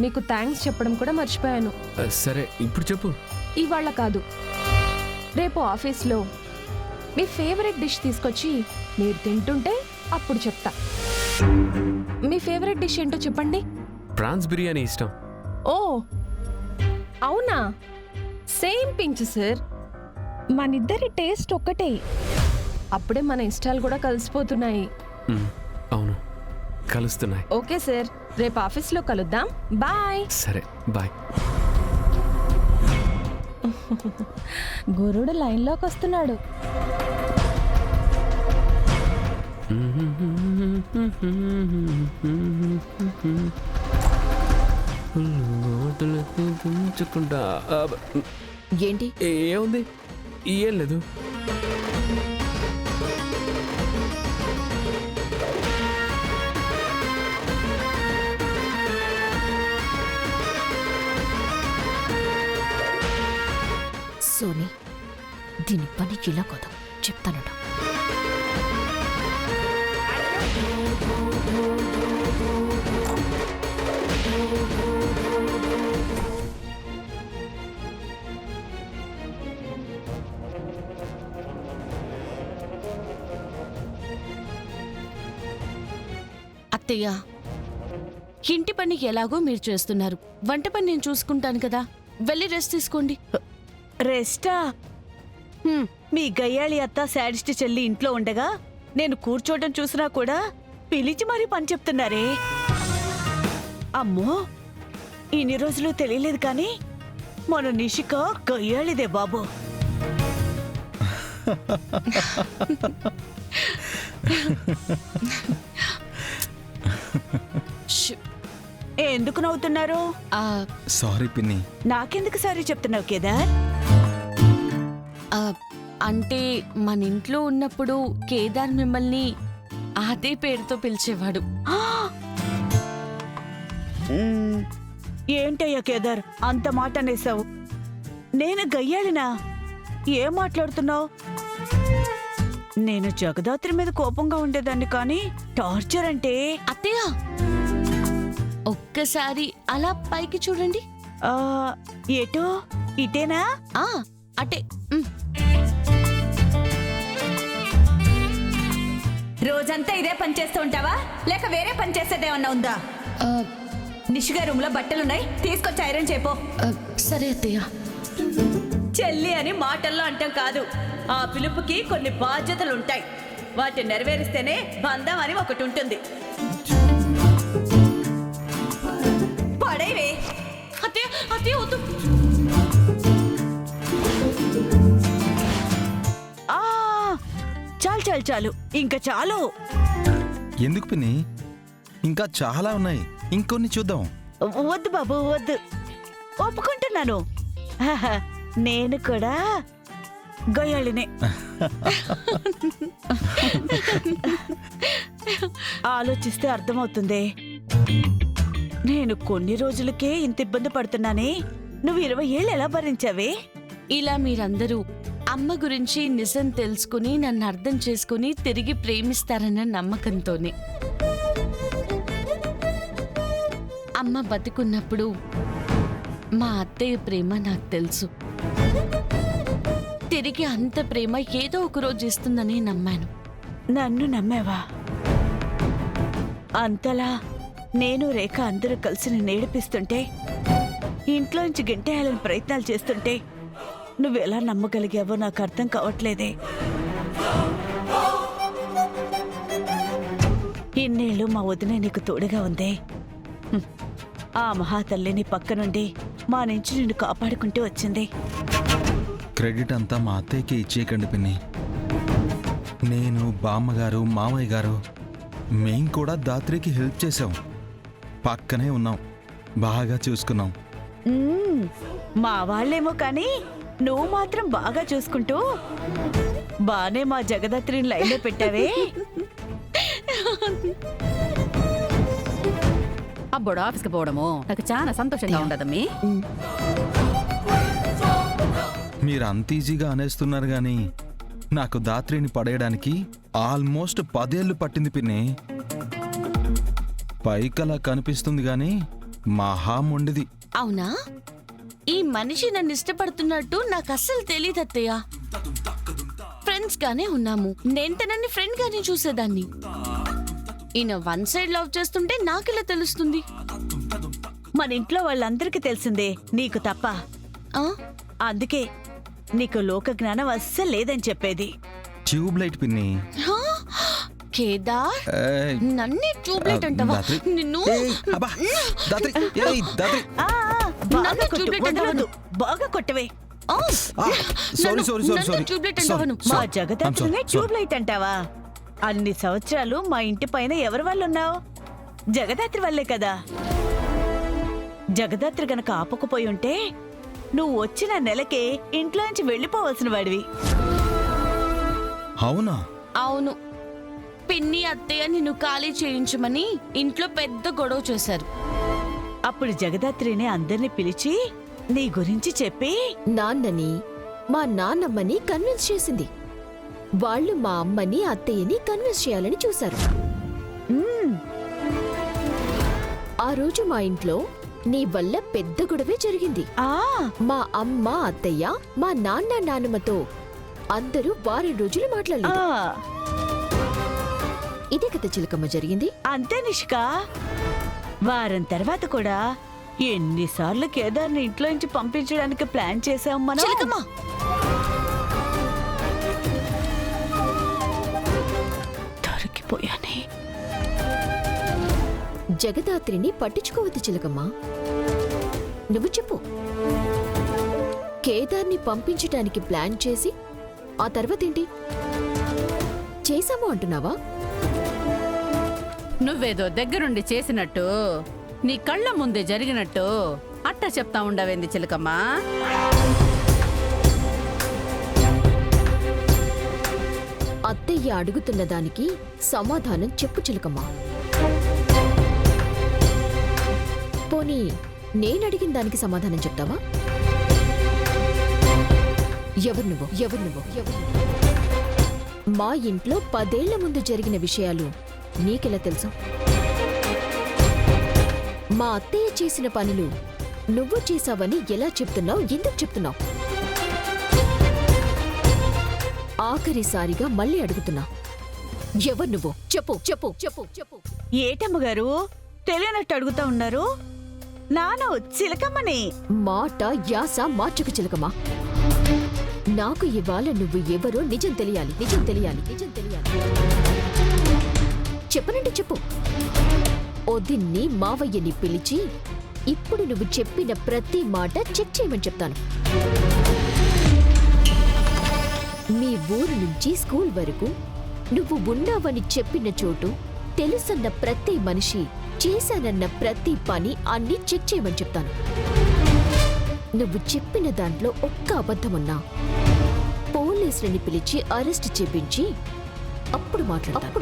మీకు థ్యాంక్స్ చెప్పడం కూడా మర్చిపోయాను. సరే ఇప్పుడు చెప్పు. ఇవాళ కాదు, రేపు ఆఫీస్లో మీ ఫేవరెట్ డిష్ తీసుకొచ్చి మీరు తింటుంటే అప్పుడు చెప్తా. మీ ఫేవరెట్ డిష్ ఏంటో చెప్పండి. ప్రాన్స్ బిర్యానీ ఇష్టం. ఓ అవునా, సేమ్ పించ్ సార్. మనిద్దరి టేస్ట్ ఒక్కటే, అప్పుడే మన ఇష్టాలు కూడా కలిసిపోతున్నాయి. అవును, కలుస్తున్నాయి. ఓకే సార్, రేపు ఆఫీస్లో కలుద్దాం. బాయ్. సరే బాయ్. గురుడు లైన్లోకి వస్తున్నాడు. ఏంటి? ఏముంది, ఏం లేదు. సోనీ, దీని పని ఇలా కదా చెప్తానట. అత్తయ్య, ఇంటి పని ఎలాగో మీరు చేస్తున్నారు, వంట పని నేను చూసుకుంటాను కదా, వెళ్ళి రెస్ట్ తీసుకోండి. రెస్టా? మీ గయ్యాళి అత్త శాడిస్ట్ చెల్లి ఇంట్లో ఉండగా నేను కూర్చోవడం చూసినా కూడా పిలిచి మరీ పని చెప్తున్నారే. అమ్మో, ఇన్ని రోజులు తెలియలేదు కానీ మన నిషిక గయ్యాళిదే బాబు. ఎందుకు నవ్వుతున్నారు? సారీ పిన్ని. నాకెందుకు సారీ చెప్తున్నావు కేదార్? అంటే మన ఇంట్లో ఉన్నప్పుడు కేదార్ మిమ్మల్ని అదే పేరుతో పిలిచేవాడు. ఏంటయ్యా కేదార్ అంత మాట అనేసావు? నేను గయ్యాళినా? ఏం మాట్లాడుతున్నావు? నేను జగదాత్రి మీద కోపంగా ఉండేదాన్ని కానీ టార్చర్ అంటే... అత్తయ్య, ఒక్కసారి అలా పైకి చూడండి. ఏటో ఇటేనా? అటే. రోజంతా ఇదే పని చేస్తూ ఉంటావా, లేక వేరే పని చేసేదేమన్నా ఉందా? నిషిగా రూమ్ లో బట్టలున్నాయి, తీసుకొచ్చి ఐరన్ చేపో. సరే అత్తయ్య. చెల్లి అని మాటల్లో అంటాం కాదు, ఆ పిలుపుకి కొన్ని బాధ్యతలుంటాయి. వాటిని నెరవేరిస్తేనే బంధం అని ఒకటి ఉంటుంది. పడేవే. అత్తయ్య, అత్తయ్య వద్దు. చాలు చాలు చాలు, ఇంకా చాలు. ఎందుకు పిన్ని? ఇంకా చాలా ఉన్నాయి, ఇంకొన్ని చూద్దాం. వద్దు బాబు వద్దు, ఒప్పుకుంటున్నాను. నేను కూడా గయ్యాళినే. ఆలోచిస్తే అర్థమవుతుంది. నేను కొన్ని రోజులకే ఇంత ఇబ్బంది పడుతున్నానే, నువ్వు 20 ఏళ్ళు ఎలా భరించావే? ఇలా మీరందరూ అమ్మ గురించి నిజం తెలుసుకుని నన్ను అర్థం చేసుకుని తిరిగి ప్రేమిస్తారన్న నమ్మకంతోనే. అమ్మ బతికున్నప్పుడు మా అత్తయ్య ప్రేమ నాకు తెలుసు. తిరిగి అంత ప్రేమ ఏదో ఒక రోజు ఇస్తుందని నమ్మాను. నన్ను నమ్మావా? అంతలా నేను రేఖ అందరూ కలిసి నిన్ను ఏడిపిస్తుంటే, ఇంట్లోంచి గెంటేయాలని ప్రయత్నాలు చేస్తుంటే నువ్వెలా నమ్మగలిగావో నాకు అర్థం కావట్లేదే. ఇన్నేళ్ళు మా వదిన నీకు తోడుగా ఉందే. ఆ మహాతల్లిని పక్క నుండి మా నుంచి నిన్ను కాపాడుకుంటూ వచ్చింది. క్రెడిట్ అంతా మా అత్తయ్యకి ఇచ్చేయకండి పిన్ని. నేను, బామ్మగారు, మామయ్య గారు మేం కూడా దాత్రికి హెల్ప్ చేశాం. పక్కనే ఉన్నాం, బాగా చూసుకున్నాం. మా వాళ్ళేమో కానీ నువ్వు మాత్రం బాగా చూసుకుంటూ బానే మా జగదాత్రిని లైన్లో పెట్టావే. అబ్బోడు ఆఫీస్కి పోవడము నాకు చాలా సంతోషంగా ఉండదమ్మీ. మీరు అంత ఈజీగా అనేస్తున్నారు గాని నాకు దాత్రిని పడేయడానికి ఆల్మోస్ట్ 10 ఏళ్ళు పట్టింది పిన్ని. పైకలా కనిపిస్తుంది గాని మహా మొండిది. అవునా? ఈ మనిషి నన్ను ఇష్టపడుతున్నట్టు నాకు అస్సలు తెలియదు అత్తయ్య. ఫ్రెండ్స్ గానే ఉన్నాము, నేను తనని ఫ్రెండ్ గానే చూసేదాన్ని. ఈయన వన్ సైడ్ లవ్ చేస్తుంటే నాకెలా తెలుస్తుంది? మన ఇంట్లో వాళ్ళందరికీ తెలిసిందే, నీకు తప్ప. ఆ? అందుకే నీకు లోక జ్ఞానం అస్సలు లేదని చెప్పేది. ట్యూబ్ లైట్ పిన్ని. హా? కేదార్, ఏయ్, నన్నే ట్యూబ్లైట్ అంటావా? దాత్రి. నిన్ను ఏయ్, అబ్బా, దాత్రి, ఏయ్, దాత్రి. ఆ, బాగా నన్ను కొట్టు, ట్యూబ్లైట్ వదలొద్దు. బాగా కొట్టవే. ఆ! సారీ సారీ సారీ నన్ను సారీ ట్యూబ్లైట్ అంటావా నువ్వు? మా జగదాత్రినే ట్యూబ్ లైట్ అంటావా? అన్ని సంవత్సరాలు మా ఇంటి పైన ఎవరి వాళ్ళు ఉన్నావు? జగదాత్రి వల్లే కదా. జగదాత్రి గనక ఆపకపోయి ఉంటే నువ్వు వచ్చిన నెలకే ఇంట్లోంచి వెళ్ళిపోవలసిన వాడివి. అవునా? అవును, పిన్ని అత్తయ్య నిన్ను ఖాళీ చేయించమని ఇంట్లో పెద్ద గొడవ చేశారు. అప్పుడు జగదాత్రిని అందరినీ పిలిచి నీ గురించి చెప్పి నాన్నని మా నాన్నమ్మని కన్విన్స్ చేసింది. వాళ్ళు మా అమ్మని అత్తయ్యని కన్విన్స్ చేయాలని చూశారు. ఆ రోజు మా ఇంట్లో నీ వల్ల పెద్ద గొడవే జరిగింది. ఆ మా అమ్మ అత్తయ్య మా నాన్న నాన్నమ్మతో అందరూ వారం రోజులు ఆ, మాట్లాడలేదు. ఇదే కథ చిలకమ్మ జరిగింది. అంతే నిష్క. వారం తర్వాత కూడా ఎన్నిసార్లు కేదార్ని ఇంట్లోంచి పంపించడానికి ప్లాన్ చేసాం మనం. చిలకమ్మ, దొరికిపోయానే. జగదాత్రిని పట్టించుకోవద్దు చిలకమ్మ. నువ్వు చెప్పు, కేదార్ని పంపించటానికి ప్లాన్ చేసి ఆ తర్వాతేంటి చేశాము అంటున్నావా? నువ్వేదో దగ్గరుండి చేసినట్టు, నీ కళ్ళ ముందే జరిగినట్టు అట్టా చెప్తా ఉండవేంది చిలకమ్మా? అత్తయ్య అడుగుతున్న దానికి సమాధానం చెప్పు చిలకమ్మ. పోనీ నేనడిగిన దానికి సమాధానం చెప్తావా? ఎవరు నువ్వు? ఎవరు నువ్వు? ఎవరు నువ్వు? మా ఇంట్లో 10 ఏళ్ల ముందు జరిగిన విషయాలు నీకెలా తెలుసు? మా అత్తయ్య చేసిన పనులు నువ్వు చేశావని ఎలా చెప్తున్నావు? ఎందుకు చెప్తున్నావు? ఆఖరిసారిగా మళ్ళీ అడుగుతున్నా, ఎవరు నువ్వు? చెప్పు చెప్పు చెప్పు చెప్పు. ఏటమ్మగారు తెలియనట్టు అడుగుతా ఉన్నారు? నాను చిలకమ్మని. మాట యాస మార్చుకు చిలకమా. నాకు ఇవాళ నువ్వు ఎవరో నిజం తెలియాలి. నిజం తెలియాలి. నిజం తెలియాలి. చెప్పనంటే చెప్పు. ఒదిన్ని మావయ్యని పిలిచి ఇప్పుడు నువ్వు చెప్పిన ప్రతి మాట చెక్ చేయమని చెప్తాను. మీ ఊరు నుంచి స్కూల్ వరకు నువ్వు ఉన్నావని చెప్పిన చోటు, తెలుసన్న ప్రతి మనిషి, చేశానన్న ప్రతి పని అన్ని చెక్ చేయమని చెప్తాను. నువ్వు చెప్పిన దాంట్లో ఒక్క అబద్ధమున్నా పోలీసులని పిలిచి అరెస్ట్ చేపించి అప్పుడు మాట్లాడతాను.